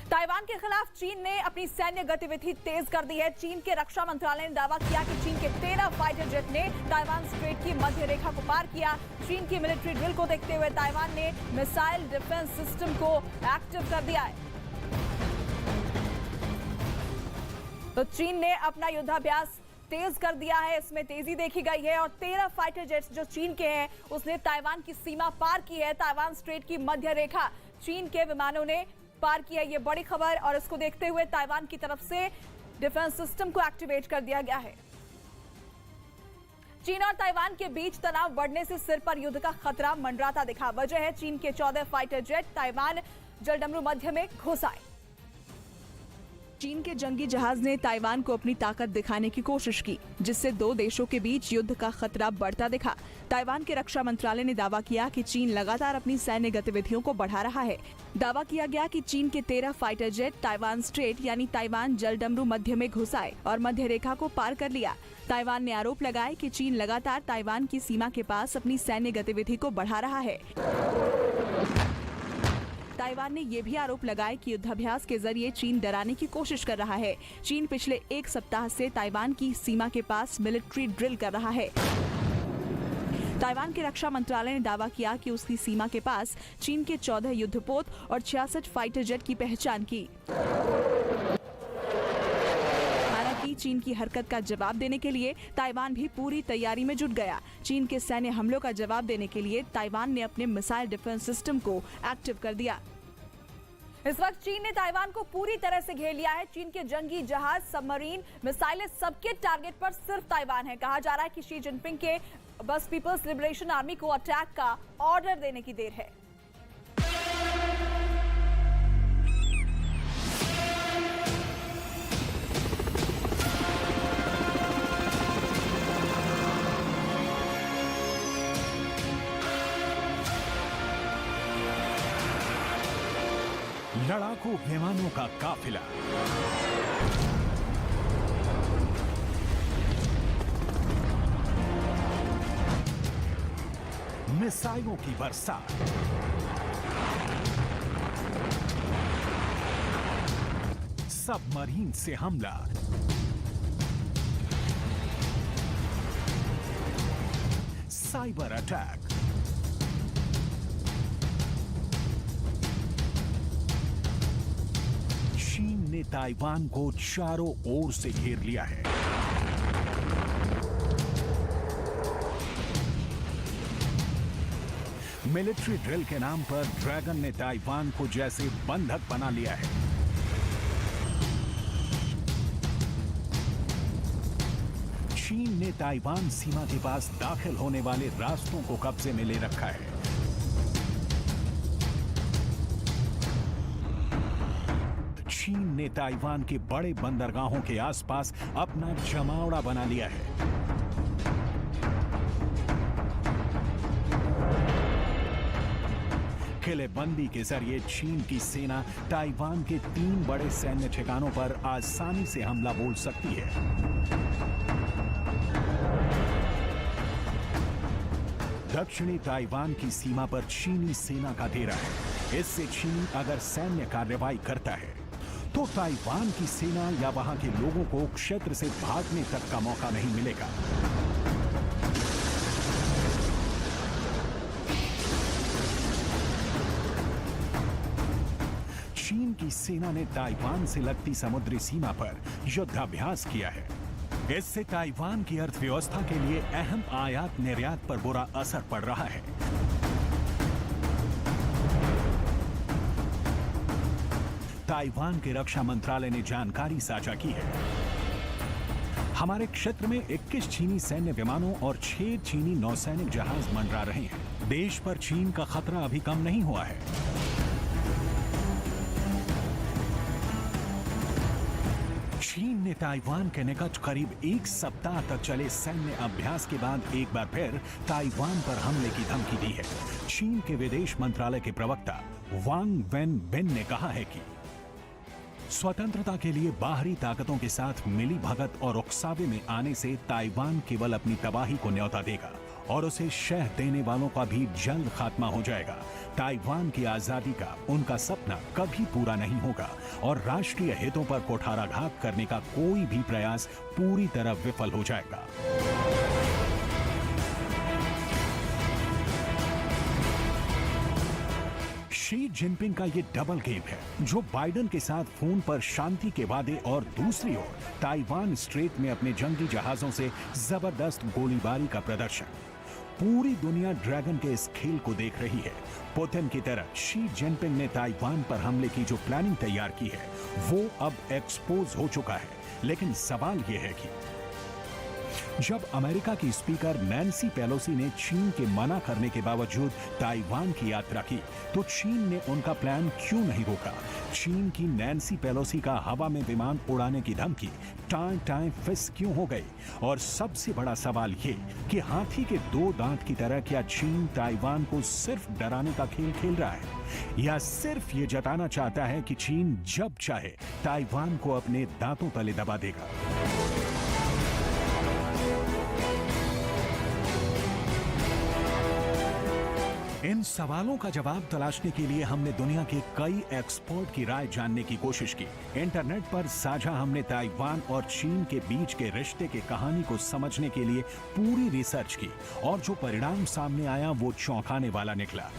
Taiwan के खिलाफ चीन ने अपनी सैन्य गतिविधि तेज कर दी है। चीन के रक्षा मंत्रालय ने दावा किया कि चीन के 13 फाइटर जेट ने ताइवान स्ट्रेट की मध्य रेखा को पार किया। चीन की मिलिट्री ड्रिल को देखते हुए ताइवान ने मिसाइल डिफेंस सिस्टम को एक्टिव कर दिया है। तो चीन ने अपना युद्धाभ्यास तेज कर दिया है, इसमें तेजी देखी गई है और 13 फाइटर जेट्स जो चीन के हैं उसने ताइवान की सीमा पार की है। ताइवान स्ट्रेट की मध्य रेखा चीन के विमानों ने पार किया, ये बड़ी खबर। और इसको देखते हुए ताइवान की तरफ से डिफेंस सिस्टम को एक्टिवेट कर दिया गया है। चीन और ताइवान के बीच तनाव बढ़ने से सिर पर युद्ध का खतरा मंडराता दिखा। वजह है चीन के 14 फाइटर जेट ताइवान जलडमरू मध्य में घुस आए। चीन के जंगी जहाज ने ताइवान को अपनी ताकत दिखाने की कोशिश की, जिससे दो देशों के बीच युद्ध का खतरा बढ़ता दिखा। ताइवान के रक्षा मंत्रालय ने दावा किया कि चीन लगातार अपनी सैन्य गतिविधियों को बढ़ा रहा है। दावा किया गया कि चीन के 13 फाइटर जेट ताइवान स्ट्रेट यानी ताइवान जलडमरू मध्य में घुस आए और मध्य रेखा को पार कर लिया। ताइवान ने आरोप लगाया कि चीन लगातार ताइवान की सीमा के पास अपनी सैन्य गतिविधि को बढ़ा रहा है। ताइवान ने यह भी आरोप लगाया कि युद्धाभ्यास के जरिए चीन डराने की कोशिश कर रहा है। चीन पिछले एक सप्ताह से ताइवान की सीमा के पास मिलिट्री ड्रिल कर रहा है। ताइवान के रक्षा मंत्रालय ने दावा किया कि उसकी सीमा के पास चीन के 14 युद्धपोत और 66 फाइटर जेट की पहचान की। हालांकि चीन की हरकत का जवाब देने के लिए ताइवान भी पूरी तैयारी में जुट गया। चीन के सैन्य हमलों का जवाब देने के लिए ताइवान ने अपने मिसाइल डिफेंस सिस्टम को एक्टिव कर दिया। इस वक्त चीन ने ताइवान को पूरी तरह से घेर लिया है। चीन के जंगी जहाज, सबमरीन, मिसाइलें सबके टारगेट पर सिर्फ ताइवान है। कहा जा रहा है कि शी जिनपिंग के बस पीपल्स लिबरेशन आर्मी को अटैक का ऑर्डर देने की देर है। लड़ाकू विमानों का काफिला, मिसाइलों की बरसात, सबमरीन से हमला, साइबर अटैक, चीन ने ताइवान को चारों ओर से घेर लिया है। मिलिट्री ड्रिल के नाम पर ड्रैगन ने ताइवान को जैसे बंधक बना लिया है। चीन ने ताइवान सीमा के पास दाखिल होने वाले रास्तों को कब्जे में ले रखा है। चीन ने ताइवान के बड़े बंदरगाहों के आसपास अपना जमावड़ा बना लिया है। किलेबंदी के जरिए चीन की सेना ताइवान के 3 बड़े सैन्य ठिकानों पर आसानी से हमला बोल सकती है। दक्षिणी ताइवान की सीमा पर चीनी सेना का डेरा है। इससे चीन अगर सैन्य कार्रवाई करता है तो ताइवान की सेना या वहां के लोगों को क्षेत्र से भागने तक का मौका नहीं मिलेगा। चीन की सेना ने ताइवान से लगती समुद्री सीमा पर युद्धाभ्यास किया है। इससे ताइवान की अर्थव्यवस्था के लिए अहम आयात निर्यात पर बुरा असर पड़ रहा है। ताइवान के रक्षा मंत्रालय ने जानकारी साझा की है। हमारे क्षेत्र में 21 चीनी सैन्य विमानों और 6 चीनी नौसैनिक जहाज मंडरा रहे हैं। देश पर चीन का खतरा अभी कम नहीं हुआ है। चीन ने ताइवान के निकट करीब 1 सप्ताह तक चले सैन्य अभ्यास के बाद एक बार फिर ताइवान पर हमले की धमकी दी है। चीन के विदेश मंत्रालय के प्रवक्ता वांग वेनबिन ने कहा है कि स्वतंत्रता के लिए बाहरी ताकतों के साथ मिली भगत और उकसावे में आने से ताइवान केवल अपनी तबाही को न्योता देगा और उसे शह देने वालों का भी जल्द खात्मा हो जाएगा। ताइवान की आजादी का उनका सपना कभी पूरा नहीं होगा और राष्ट्रीय हितों पर कुठाराघात करने का कोई भी प्रयास पूरी तरह विफल हो जाएगा। शी जिनपिंग का ये डबल गेम है, जो बाइडेन के साथ फोन पर शांति के वादे और दूसरी ओर ताइवान स्ट्रेट में अपने जंगी जहाजों से जबरदस्त गोलीबारी का प्रदर्शन। पूरी दुनिया ड्रैगन के इस खेल को देख रही है। पुतिन की तरह शी जिनपिंग ने ताइवान पर हमले की जो प्लानिंग तैयार की है वो अब एक्सपोज हो चुका है। लेकिन सवाल यह है कि जब अमेरिका की स्पीकर नैन्सी पेलोसी ने चीन के मना करने के बावजूद ताइवान की यात्रा की, तो चीन ने उनका प्लान क्यों नहीं रोका? चीन की नैन्सी पेलोसी का हवा में विमान उड़ाने की धमकी टाइम टाइम फिस क्यों हो गई? और सबसे बड़ा सवाल ये कि हाथी के दो दांत की तरह क्या चीन ताइवान को सिर्फ डराने का खेल खेल रहा है या सिर्फ ये जताना चाहता है कि चीन जब चाहे ताइवान को अपने दांतों तले दबा देगा? इन सवालों का जवाब तलाशने के लिए हमने दुनिया के कई एक्सपर्ट की राय जानने की कोशिश की। इंटरनेट पर साझा हमने ताइवान और चीन के बीच के रिश्ते की कहानी को समझने के लिए पूरी रिसर्च की और जो परिणाम सामने आया वो चौंकाने वाला निकला।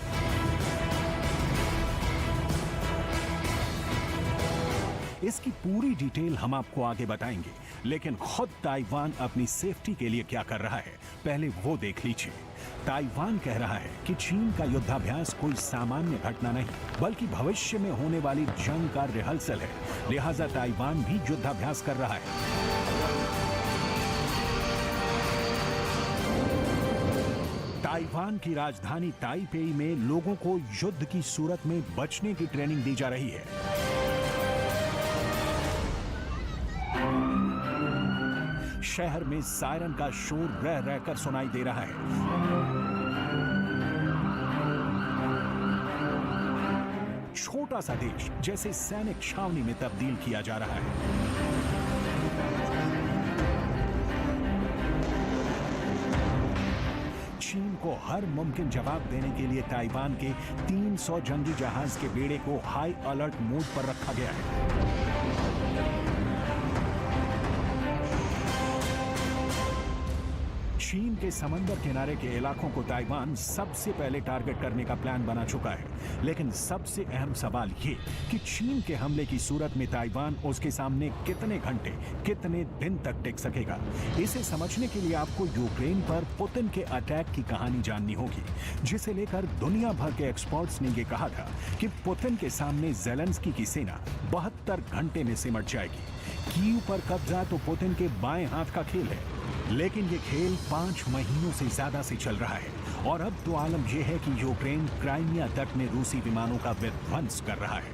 इसकी पूरी डिटेल हम आपको आगे बताएंगे, लेकिन खुद ताइवान अपनी सेफ्टी के लिए क्या कर रहा है पहले वो देख लीजिए। ताइवान कह रहा है कि चीन का युद्धाभ्यास कोई सामान्य घटना नहीं बल्कि भविष्य में होने वाली जंग का रिहर्सल है, लिहाजा ताइवान भी युद्धाभ्यास कर रहा है। ताइवान की राजधानी ताइपेई में लोगों को युद्ध की सूरत में बचने की ट्रेनिंग दी जा रही है। शहर में सायरन का शोर रह रहकर सुनाई दे रहा है। छोटा सा देश जैसे सैनिक छावनी में तब्दील किया जा रहा है। चीन को हर मुमकिन जवाब देने के लिए ताइवान के 300 जंगी जहाज के बेड़े को हाई अलर्ट मोड पर रखा गया है। चीन के समंदर किनारे के इलाकों को ताइवान सबसे पहले टारगेट करने का प्लान बना चुका है, लेकिन सबसे अहम सवाल ये कि चीन के हमले की सूरत में ताइवान उसके सामने कितने घंटे, कितने दिन तक टिक सकेगा। इसे समझने के लिए आपको यूक्रेन पर पुतिन के अटैक की कहानी जाननी होगी, जिसे लेकर दुनिया भर के एक्सपर्ट्स ने ये कहा था कि पुतिन के सामने ज़ेलेंस्की की सेना 72 घंटे में सिमट जाएगी। कीव पर कब्जा तो पुतिन के बाएं हाथ का खेल है, लेकिन ये खेल 5 महीनों से ज्यादा से चल रहा है और अब तो आलम यह है कि यूक्रेन क्राइमिया तट में रूसी विमानों का विध्वंस कर रहा है।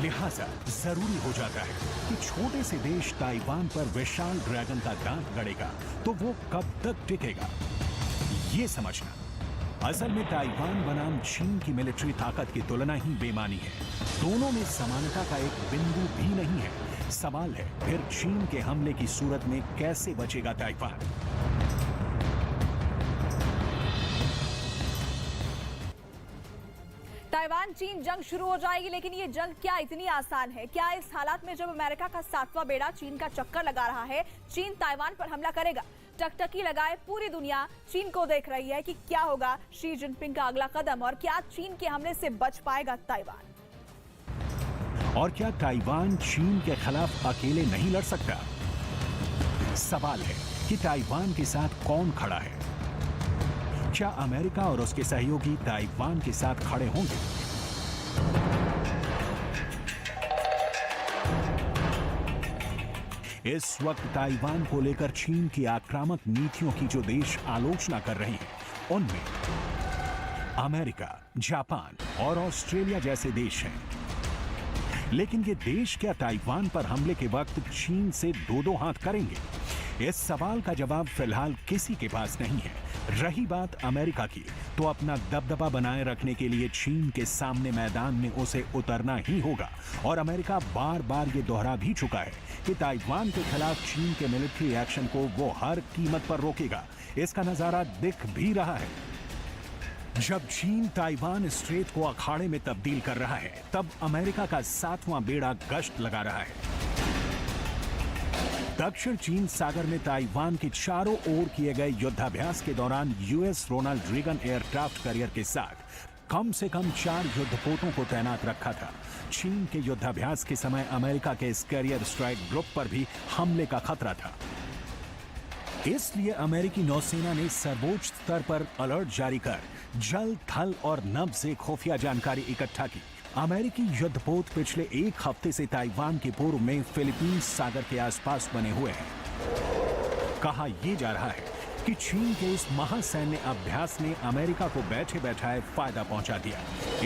लिहाजा जरूरी हो जाता है कि छोटे से देश ताइवान पर विशाल ड्रैगन का दांत गड़ेगा तो वो कब तक टिकेगा, ये समझना। असल में ताइवान बनाम चीन की मिलिट्री ताकत की तुलना ही बेमानी है। दोनों में समानता का एक बिंदु भी नहीं है। सवाल है फिर चीन के हमले की सूरत में कैसे बचेगा ताइवान? ताइवान चीन जंग शुरू हो जाएगी, लेकिन ये जंग क्या इतनी आसान है? क्या इस हालात में जब अमेरिका का 7वां बेड़ा चीन का चक्कर लगा रहा है, चीन ताइवान पर हमला करेगा? टकटकी लगाए पूरी दुनिया चीन को देख रही है कि क्या होगा शी जिनपिंग का अगला कदम और क्या चीन के हमले से बच पाएगा ताइवान? और क्या ताइवान चीन के खिलाफ अकेले नहीं लड़ सकता? सवाल है कि ताइवान के साथ कौन खड़ा है? क्या अमेरिका और उसके सहयोगी ताइवान के साथ खड़े होंगे? इस वक्त ताइवान को लेकर चीन की आक्रामक नीतियों की जो देश आलोचना कर रहे हैं उनमें अमेरिका, जापान और ऑस्ट्रेलिया जैसे देश हैं। लेकिन ये देश क्या ताइवान पर हमले के वक्त चीन से दो हाथ करेंगे? इस सवाल का जवाब फिलहाल किसी के पास नहीं है। रही बात अमेरिका की, तो अपना दबदबा बनाए रखने के लिए चीन के सामने मैदान में उसे उतरना ही होगा। और अमेरिका बार बार ये दोहरा भी चुका है कि ताइवान के खिलाफ चीन के मिलिट्री एक्शन को वो हर कीमत पर रोकेगा। इसका नजारा दिख भी रहा है। जब चीन ताइवान स्ट्रेट को अखाड़े में तब्दील कर रहा है, तब अमेरिका का 7वां बेड़ा गश्त लगा रहा है। दक्षिण चीन सागर में ताइवान के चारों ओर किए गए युद्धाभ्यास के दौरान US Ronald Reagan aircraft carrier के साथ कम से कम 4 युद्धपोतों को तैनात रखा था। चीन के युद्धाभ्यास के समय अमेरिका के इस कैरियर स्ट्राइक ग्रुप पर भी हमले का खतरा था। इसलिए अमेरिकी नौसेना ने सर्वोच्च स्तर पर अलर्ट जारी कर जल, थल और नभ से खुफिया जानकारी इकट्ठा की। अमेरिकी युद्धपोत पिछले 1 हफ्ते से ताइवान के पूर्व में फिलीपींस सागर के आसपास बने हुए हैं। कहा यह जा रहा है कि चीन के इस महासैन्य अभ्यास ने अमेरिका को बैठे बैठाए फायदा पहुंचा दिया।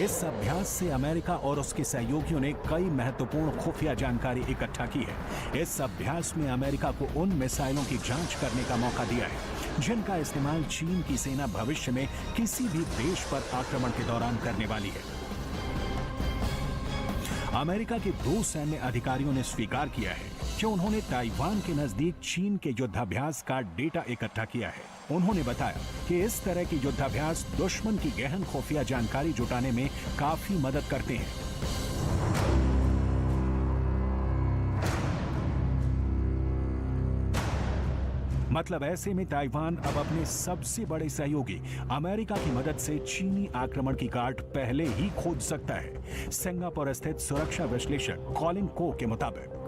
इस अभ्यास से अमेरिका और उसके सहयोगियों ने कई महत्वपूर्ण खुफिया जानकारी इकट्ठा की है। इस अभ्यास में अमेरिका को उन मिसाइलों की जांच करने का मौका दिया है जिनका इस्तेमाल चीन की सेना भविष्य में किसी भी देश पर आक्रमण के दौरान करने वाली है। अमेरिका के 2 सैन्य अधिकारियों ने स्वीकार किया है कि उन्होंने ताइवान के नजदीक चीन के युद्धाभ्यास का डेटा इकट्ठा किया है। उन्होंने बताया कि इस तरह के युद्धाभ्यास दुश्मन की गहन खुफिया जानकारी जुटाने में काफी मदद करते हैं। मतलब ऐसे में ताइवान अब अपने सबसे बड़े सहयोगी अमेरिका की मदद से चीनी आक्रमण की गांठ पहले ही खोज सकता है। सिंगापुर स्थित सुरक्षा विश्लेषक कॉलिन को के मुताबिक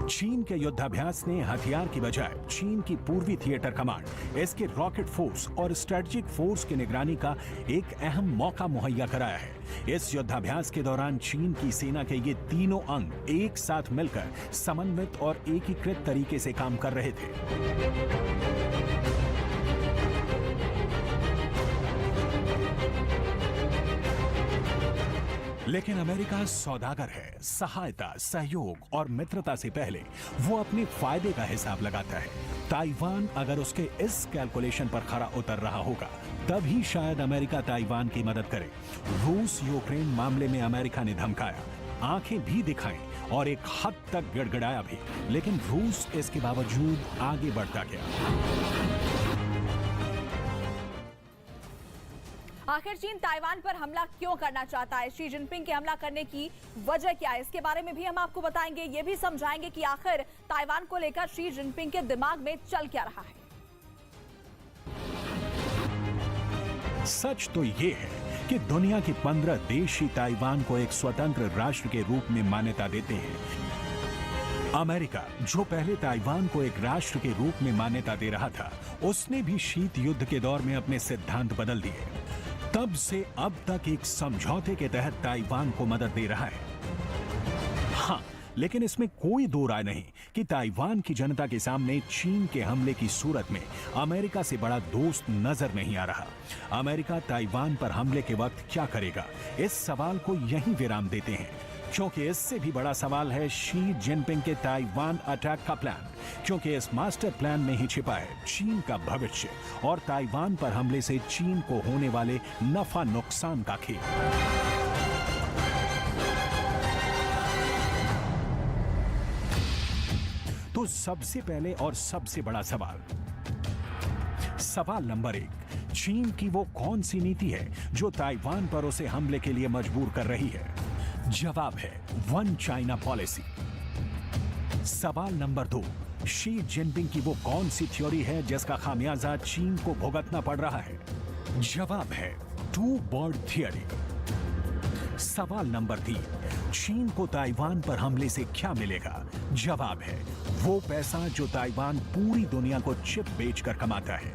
चीन के युद्धाभ्यास ने हथियार की बजाय चीन की पूर्वी थिएटर कमांड, इसके रॉकेट फोर्स और स्ट्रेटेजिक फोर्स की निगरानी का एक अहम मौका मुहैया कराया है। इस युद्धाभ्यास के दौरान चीन की सेना के ये तीनों अंग एक साथ मिलकर समन्वित और एकीकृत तरीके से काम कर रहे थे। लेकिन अमेरिका सौदागर है। सहायता, सहयोग और मित्रता से पहले वो अपने फायदे का हिसाब लगाता है। ताइवान अगर उसके इस कैलकुलेशन पर खरा उतर रहा होगा, तभी शायद अमेरिका ताइवान की मदद करे। रूस यूक्रेन मामले में अमेरिका ने धमकाया, आंखें भी दिखाई और एक हद तक गिड़गिड़ाया भी, लेकिन रूस इसके बावजूद आगे बढ़ता गया। आखिर चीन ताइवान पर हमला क्यों करना चाहता है? शी जिनपिंग के हमला करने की वजह क्या है? इसके बारे में भी हम आपको बताएंगे। ये भी समझाएंगे कि आखिर ताइवान को लेकर शी जिनपिंग के दिमाग में चल क्या रहा है। सच तो ये है कि दुनिया के 15 देश ही ताइवान को एक स्वतंत्र राष्ट्र के रूप में मान्यता देते हैं। अमेरिका, जो पहले ताइवान को एक राष्ट्र के रूप में मान्यता दे रहा था, उसने भी शीत युद्ध के दौर में अपने सिद्धांत बदल दिए। तब से अब तक एक समझौते के तहत ताइवान को मदद दे रहा है। हाँ, लेकिन इसमें कोई दो राय नहीं कि ताइवान की जनता के सामने चीन के हमले की सूरत में अमेरिका से बड़ा दोस्त नजर नहीं आ रहा। अमेरिका ताइवान पर हमले के वक्त क्या करेगा, इस सवाल को यहीं विराम देते हैं, क्योंकि इससे भी बड़ा सवाल है शी जिनपिंग के ताइवान अटैक का प्लान। क्योंकि इस मास्टर प्लान में ही छिपा है चीन का भविष्य और ताइवान पर हमले से चीन को होने वाले नफा नुकसान का खेल। तो सबसे पहले और सबसे बड़ा सवाल नंबर 1, चीन की वो कौन सी नीति है जो ताइवान पर उसे हमले के लिए मजबूर कर रही है? जवाब है वन चाइना पॉलिसी। सवाल नंबर 2, शी जिनपिंग की वो कौन सी थ्योरी है जिसका खामियाजा चीन को भुगतना पड़ रहा है? जवाब है टू बर्ड थियरी। सवाल नंबर 3, चीन को ताइवान पर हमले से क्या मिलेगा? जवाब है वो पैसा जो ताइवान पूरी दुनिया को चिप बेचकर कमाता है।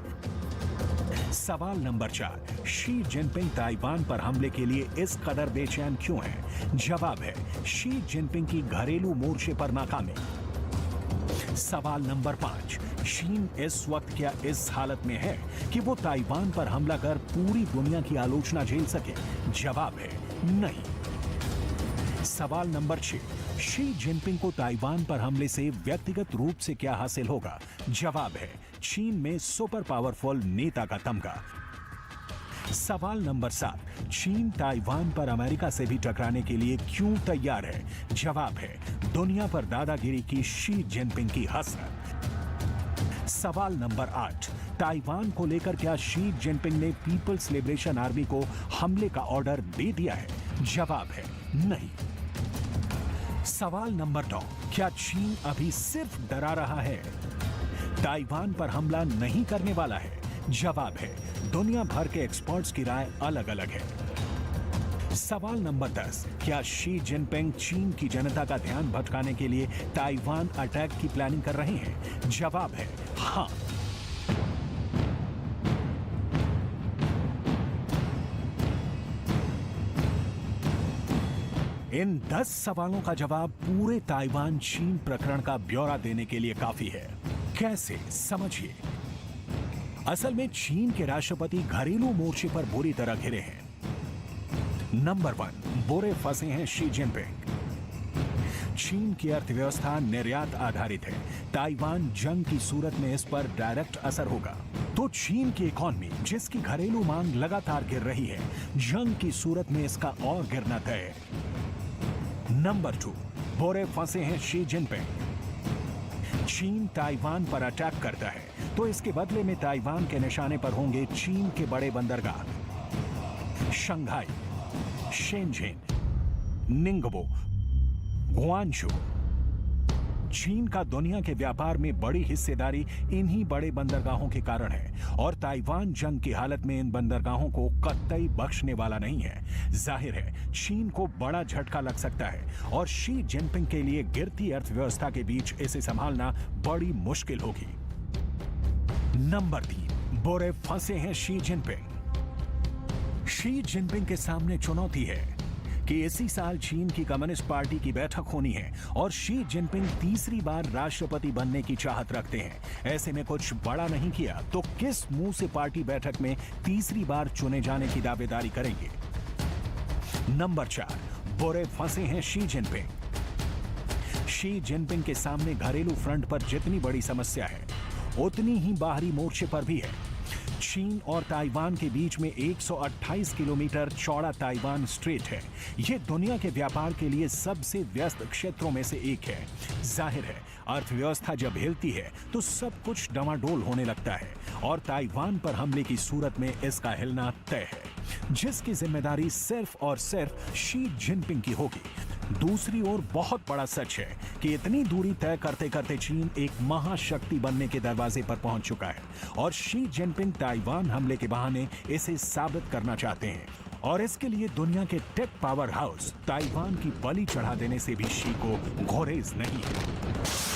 सवाल नंबर 4, शी जिनपिंग ताइवान पर हमले के लिए इस कदर बेचैन क्यों है? जवाब है शी जिनपिंग की घरेलू मोर्चे पर नाकामी। सवाल नंबर 5, चीन इस वक्त क्या इस हालत में है कि वो ताइवान पर हमला कर पूरी दुनिया की आलोचना झेल सके? जवाब है नहीं। सवाल नंबर 6, शी जिनपिंग को ताइवान पर हमले से व्यक्तिगत रूप से क्या हासिल होगा? जवाब है चीन में सुपर पावरफुल नेता का तमगा। सवाल नंबर 7, चीन ताइवान पर अमेरिका से भी टकराने के लिए क्यों तैयार है? जवाब है दुनिया पर दादागिरी की शी जिनपिंग की हसरत। सवाल नंबर 8, ताइवान को लेकर क्या शी जिनपिंग ने पीपल्स लिबरेशन आर्मी को हमले का ऑर्डर दे दिया है? जवाब है नहीं। सवाल नंबर 9, क्या चीन अभी सिर्फ डरा रहा है, ताइवान पर हमला नहीं करने वाला है? जवाब है दुनिया भर के एक्सपर्ट्स की राय अलग अलग है। सवाल नंबर 10, क्या शी जिनपिंग चीन की जनता का ध्यान भटकाने के लिए ताइवान अटैक की प्लानिंग कर रहे हैं? जवाब है हाँ। इन 10 सवालों का जवाब पूरे ताइवान चीन प्रकरण का ब्यौरा देने के लिए काफी है। कैसे, समझिए। असल में चीन के राष्ट्रपति घरेलू मोर्चे पर बुरी तरह घिरे हैं। नंबर 1, बुरे फंसे हैं शी जिनपिंग। चीन की अर्थव्यवस्था निर्यात आधारित है। ताइवान जंग की सूरत में इस पर डायरेक्ट असर होगा। तो चीन की इकॉनमी, जिसकी घरेलू मांग लगातार गिर रही है, जंग की सूरत में इसका और गिरना तय है। नंबर 2, बुरे फंसे हैं शी जिनपिंग। चीन ताइवान पर अटैक करता है तो इसके बदले में ताइवान के निशाने पर होंगे चीन के बड़े बंदरगाह शंघाई, शेनझेन, निंगबो, गुआंझू। चीन का दुनिया के व्यापार में बड़ी हिस्सेदारी इन्हीं बड़े बंदरगाहों के कारण है और ताइवान जंग की हालत में इन बंदरगाहों को कतई बख्शने वाला नहीं है। जाहिर है चीन को बड़ा झटका लग सकता है और शी जिनपिंग के लिए गिरती अर्थव्यवस्था के बीच इसे संभालना बड़ी मुश्किल होगी। नंबर 3, बुरे फंसे हैं शी जिनपिंग। शी जिनपिंग के सामने चुनौती है कि इसी साल चीन की कम्युनिस्ट पार्टी की बैठक होनी है और शी जिनपिंग तीसरी बार राष्ट्रपति बनने की चाहत रखते हैं। ऐसे में कुछ बड़ा नहीं किया तो किस मुंह से पार्टी बैठक में तीसरी बार चुने जाने की दावेदारी करेंगे? नंबर 4, बुरे फंसे हैं शी जिनपिंग। शी जिनपिंग के सामने घरेलू फ्रंट पर जितनी बड़ी समस्या है उतनी ही बाहरी मोर्चे पर भी है। चीन और ताइवान के बीच में 128 किलोमीटर चौड़ा ताइवान स्ट्रेट है। यह दुनिया के व्यापार के लिए सबसे व्यस्त क्षेत्रों में से एक है। जाहिर है अर्थव्यवस्था जब हिलती है तो सब कुछ डमाडोल होने लगता है और ताइवान पर हमले की सूरत में इसका हिलना तय है, जिसकी जिम्मेदारी सिर्फ और सिर्फ शी जिनपिंग की होगी। दूसरी ओर बहुत बड़ा सच है कि इतनी दूरी तय करते करते चीन एक महाशक्ति बनने के दरवाजे पर पहुंच चुका है और शी जिनपिंग ताइवान हमले के बहाने इसे साबित करना चाहते हैं और इसके लिए दुनिया के टेक पावर हाउस ताइवान की बलि चढ़ा देने से भी शी को गुरेज नहीं है।